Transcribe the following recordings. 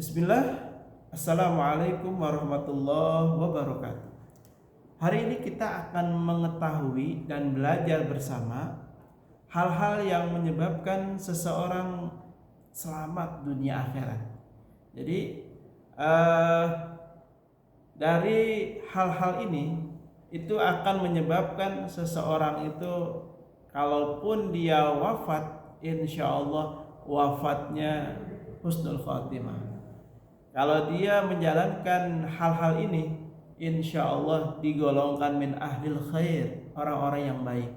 Bismillah. Assalamualaikum warahmatullahi wabarakatuh. Hari ini kita akan mengetahui dan belajar bersama hal-hal yang menyebabkan seseorang selamat dunia akhirat. Jadi dari hal-hal ini itu akan menyebabkan seseorang itu kalaupun dia wafat, insya Allah wafatnya husnul khatimah. Kalau dia menjalankan hal-hal ini, insya Allah digolongkan min ahlil khair, orang-orang yang baik.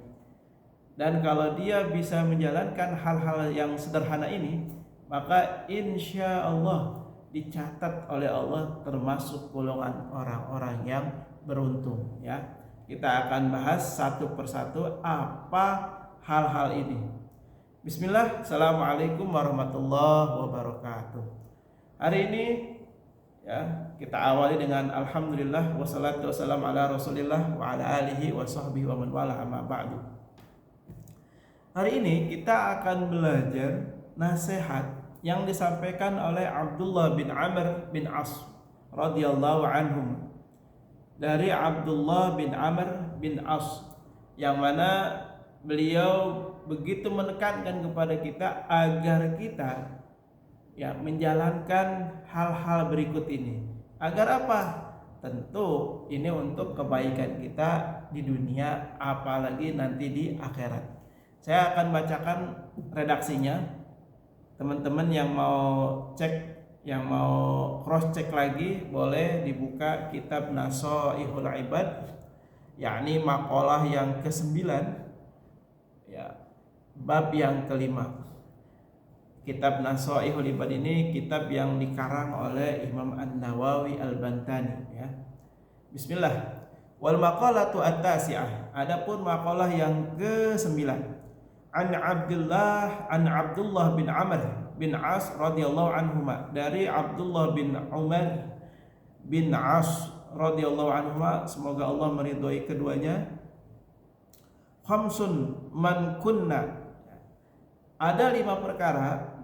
Dan kalau dia bisa menjalankan hal-hal yang sederhana ini, maka insya Allah dicatat oleh Allah termasuk golongan orang-orang yang beruntung. Ya, kita akan bahas satu persatu apa hal-hal ini. Bismillah. Assalamualaikum warahmatullahi wabarakatuh. Hari ini ya kita awali dengan alhamdulillah wassalatu wassalamu ala rasulillah wa ala alihi wa sahbihi wa man wala amma ba'du. Hari ini kita akan belajar nasihat yang disampaikan oleh Abdullah bin Amr bin As radhiyallahu anhum. Dari Abdullah bin Amr bin As yang mana beliau begitu menekankan kepada kita agar kita ya menjalankan hal-hal berikut ini. Agar apa? Tentu ini untuk kebaikan kita di dunia apalagi nanti di akhirat. Saya akan bacakan redaksinya. Teman-teman yang mau cek, yang mau cross check lagi boleh dibuka kitab Nasoihul Ibad, yakni makalah yang ke-9 ya, bab yang ke-5. Kitab Nasoihul Ibad ini kitab yang dikarang oleh Imam An-Nawawi Al-Bantani ya. Bismillah. Wal maqalatu at-tasi'ah. Adapun makalah yang ke-9. An Abdullah bin Amr bin As radhiyallahu anhuma, dari Abdullah bin Umar bin As radhiyallahu anhuma, semoga Allah meridhoi keduanya. Khamsun man kunna, ada 5 perkara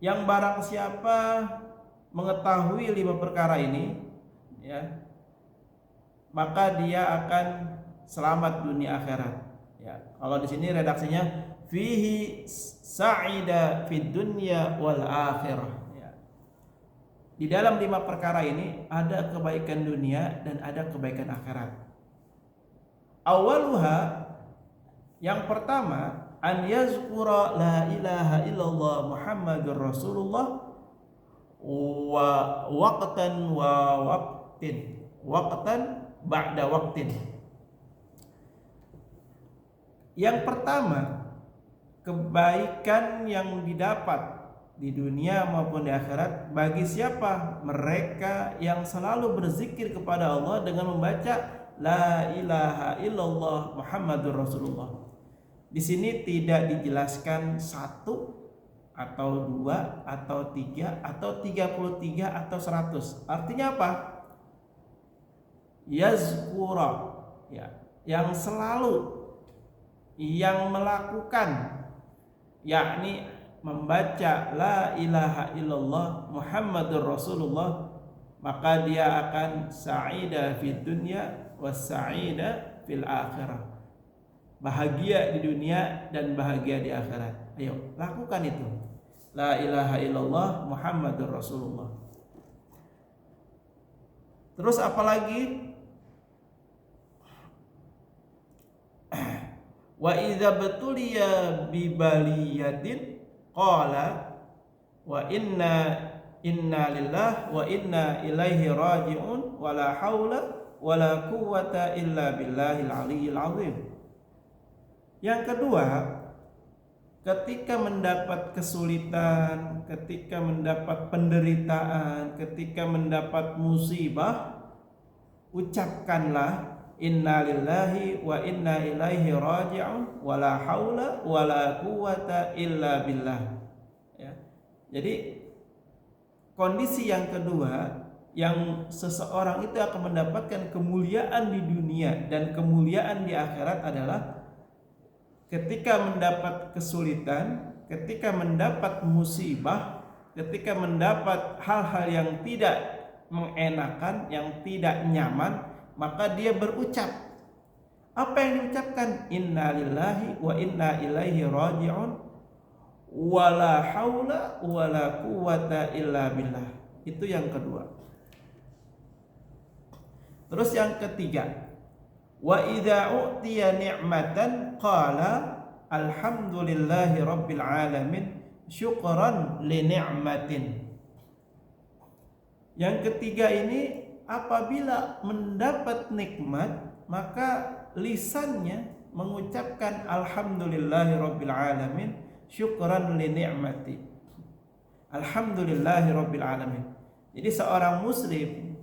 yang barang siapa mengetahui 5 perkara ini ya, maka dia akan selamat dunia akhirat ya. Kalau di sini redaksinya fihi sa'ida fid dunya wal akhirah ya. Di dalam 5 perkara ini ada kebaikan dunia dan ada kebaikan akhirat. Awaluha, yang pertama, an yazkura la ilaha illallah Muhammadur Rasulullah wa waqtan ba'da waqtin. Yang pertama, kebaikan yang didapat di dunia maupun di akhirat bagi siapa? Mereka yang selalu berzikir kepada Allah dengan membaca la ilaha illallah Muhammadur Rasulullah. Di sini tidak dijelaskan 1 atau 2 atau 3 atau 33 atau 100. Artinya apa? Yazkura ya, yang selalu, yang melakukan, yakni membaca la ilaha illallah Muhammadur Rasulullah, maka dia akan sa'ida fid dunya was sa'ida fil akhirah. Bahagia di dunia dan bahagia di akhirat. Ayo lakukan itu. La ilaha illallah Muhammadur Rasulullah. Terus apalagi? Wa idza batuliya bi baliyatin qala wa inna lillahi wa inna ilaihi raji'un wa la haula wa la quwwata illa billahil aliyyil azim. Yang kedua, ketika mendapat kesulitan, ketika mendapat penderitaan, ketika mendapat musibah, ucapkanlah inna lillahi wa inna ilaihi raji'un wa la haula wa la quwwata illa billah ya. Jadi kondisi yang kedua, yang seseorang itu akan mendapatkan kemuliaan di dunia dan kemuliaan di akhirat adalah ketika mendapat kesulitan, ketika mendapat musibah, ketika mendapat hal-hal yang tidak mengenakan, yang tidak nyaman, maka dia berucap. Apa yang diucapkan? Inna lillahi wa inna ilaihi raji'un wala haula wala quwata illa billah. Itu yang kedua. Terus yang ketiga, wa idza u'tiya ni'matan qala alhamdulillahi rabbil alamin syukran li ni'matin. Yang ketiga ini, apabila mendapat nikmat maka lisannya mengucapkan alhamdulillahi rabbil alamin syukran li ni'mati. Alhamdulillahi rabbil alamin. Jadi seorang muslim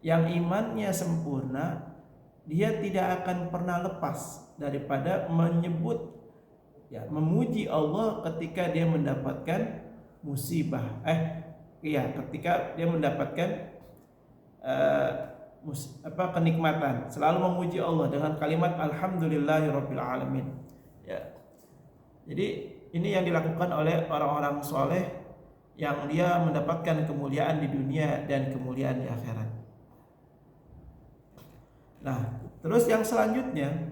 yang imannya sempurna, dia tidak akan pernah lepas daripada menyebut, memuji Allah ketika dia mendapatkan musibah. Ketika dia mendapatkan kenikmatan, selalu memuji Allah dengan kalimat alhamdulillahirabbil alamin. Jadi ini yang dilakukan oleh orang-orang soleh yang dia mendapatkan kemuliaan di dunia dan kemuliaan di akhirat. Nah, terus yang selanjutnya,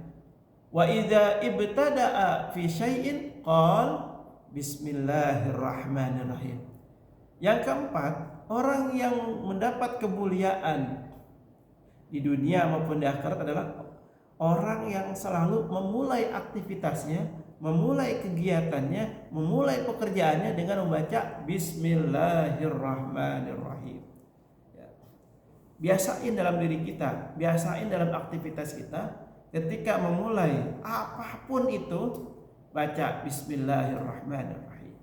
wa idza ibtada'a fi syai'in qala bismillahirrahmanirrahim. Yang keempat, orang yang mendapat kemuliaan di dunia maupun di akhirat adalah orang yang selalu memulai aktivitasnya, memulai kegiatannya, memulai pekerjaannya dengan membaca bismillahirrahmanirrahim. Biasain dalam diri kita, biasain dalam aktivitas kita, ketika memulai apapun itu, baca bismillahirrahmanirrahim.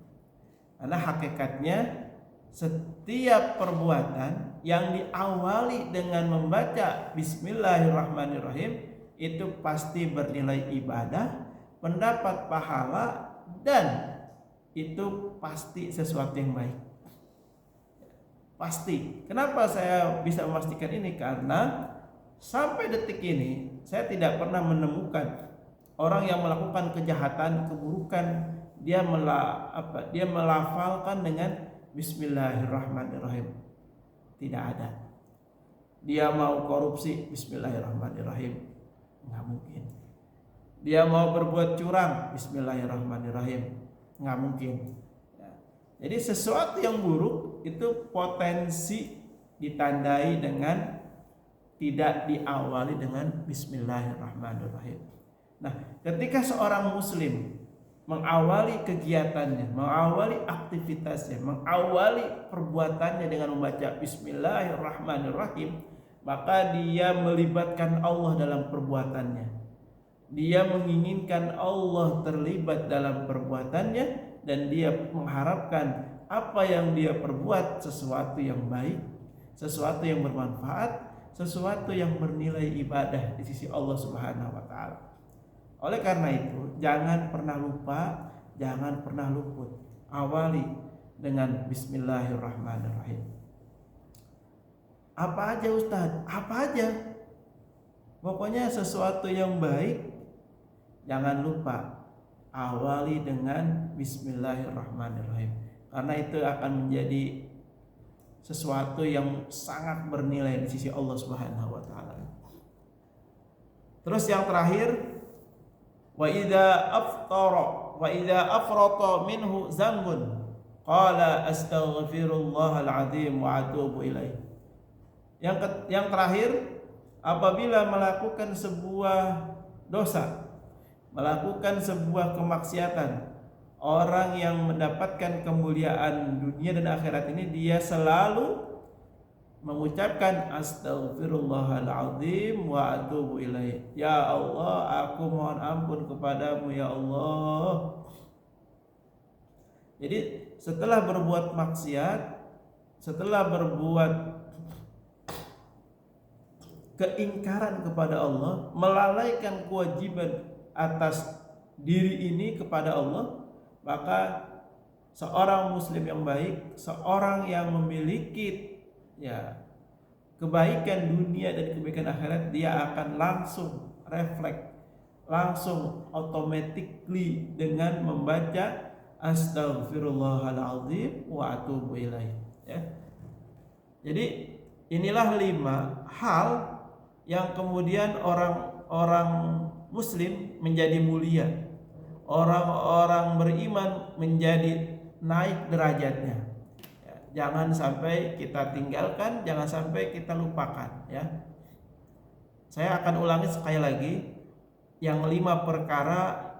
Karena hakikatnya setiap perbuatan yang diawali dengan membaca bismillahirrahmanirrahim itu pasti bernilai ibadah, mendapat pahala, dan itu pasti sesuatu yang baik. Pasti. Kenapa saya bisa memastikan ini? Karena sampai detik ini saya tidak pernah menemukan orang yang melakukan kejahatan, keburukan, dia melafalkan dengan bismillahirrahmanirrahim. Tidak ada. Dia mau korupsi, bismillahirrahmanirrahim. Nggak mungkin. Dia mau berbuat curang, bismillahirrahmanirrahim. Nggak mungkin. Jadi sesuatu yang buruk itu potensi ditandai dengan tidak diawali dengan bismillahirrahmanirrahim. Nah, ketika seorang muslim mengawali kegiatannya, mengawali aktivitasnya, mengawali perbuatannya dengan membaca bismillahirrahmanirrahim, maka dia melibatkan Allah dalam perbuatannya. Dia menginginkan Allah terlibat dalam perbuatannya, dan dia mengharapkan apa yang dia perbuat sesuatu yang baik, sesuatu yang bermanfaat, sesuatu yang bernilai ibadah di sisi Allah Subhanahu wa taala. Oleh karena itu, jangan pernah lupa, jangan pernah luput. Awali dengan bismillahirrahmanirrahim. Apa aja Ustaz? Apa aja? Pokoknya sesuatu yang baik, jangan lupa awali dengan bismillahirrahmanirrahim. Karena itu akan menjadi sesuatu yang sangat bernilai di sisi Allah Subhanahu wa taala. Terus yang terakhir, wa idza afrata minhu zambun qala astaghfirullahal azim wa atubu ilaih. Yang terakhir, apabila melakukan sebuah dosa, melakukan sebuah kemaksiatan, orang yang mendapatkan kemuliaan dunia dan akhirat ini, dia selalu mengucapkan astaghfirullahaladzim wa atubu ilaih. Ya Allah, aku mohon ampun kepadamu ya Allah. Jadi setelah berbuat maksiat, setelah berbuat keingkaran kepada Allah, melalaikan kewajiban atas diri ini kepada Allah, maka seorang muslim yang baik, seorang yang memiliki kebaikan dunia dan kebaikan akhirat, dia akan langsung refleks, langsung automatically dengan membaca astaghfirullahaladzim wa atubu ilaih. Ya. Jadi inilah 5 hal yang kemudian orang-orang muslim menjadi mulia, orang-orang beriman menjadi naik derajatnya. Ya, jangan sampai kita tinggalkan, jangan sampai kita lupakan. Ya, saya akan ulangi sekali lagi, yang 5 perkara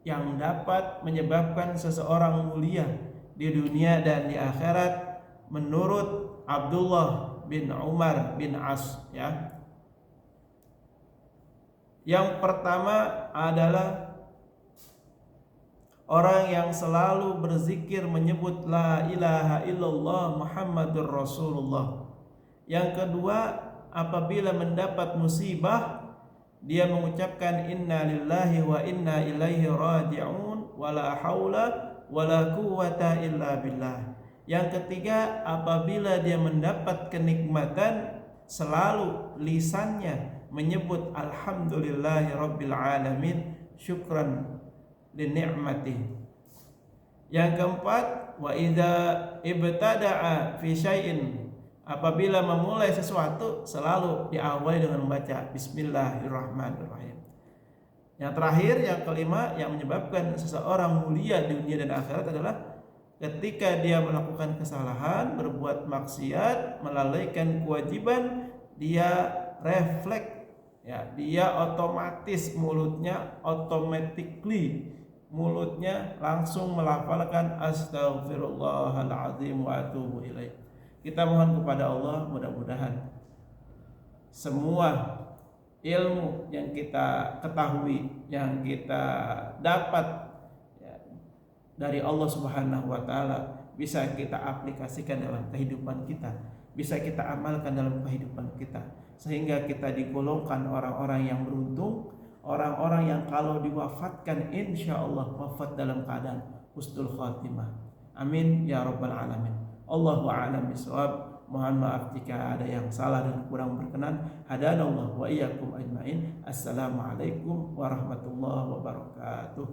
yang dapat menyebabkan seseorang mulia di dunia dan di akhirat menurut Abdullah bin Umar bin As. Ya, yang pertama adalah orang yang selalu berzikir menyebut la ilaha illallah Muhammadur Rasulullah. Yang kedua, apabila mendapat musibah dia mengucapkan inna lillahi wa inna ilaihi raji'un wala haula wala quwata illa billah. Yang ketiga, apabila dia mendapat kenikmatan selalu lisannya menyebut alhamdulillahi rabbil alamin syukran li ni'mati. Yang keempat, wa idza ibtada'a fi syai'in, apabila memulai sesuatu selalu diawali dengan membaca bismillahirrahmanirrahim. Yang terakhir, yang kelima, yang menyebabkan seseorang mulia di dunia dan akhirat adalah ketika dia melakukan kesalahan, berbuat maksiat, melalaikan kewajiban, dia refleks, ya, dia otomatis mulutnya langsung melafalkan astaghfirullahaladzim wa atubu ilaih. Kita mohon kepada Allah, mudah-mudahan semua ilmu yang kita ketahui, yang kita dapat, ya, dari Allah Subhanahu wa taala bisa kita aplikasikan dalam kehidupan kita, bisa kita amalkan dalam kehidupan kita, sehingga kita digolongkan orang-orang yang beruntung, orang-orang yang kalau diwafatkan insyaallah wafat dalam keadaan husnul khatimah. Amin ya rabbal alamin. Allahu a'lam bishawab. Mohon maaf jika ada yang salah dan kurang berkenan. Hadanallahu wa iyyakum ajmain. Assalamualaikum warahmatullahi wabarakatuh.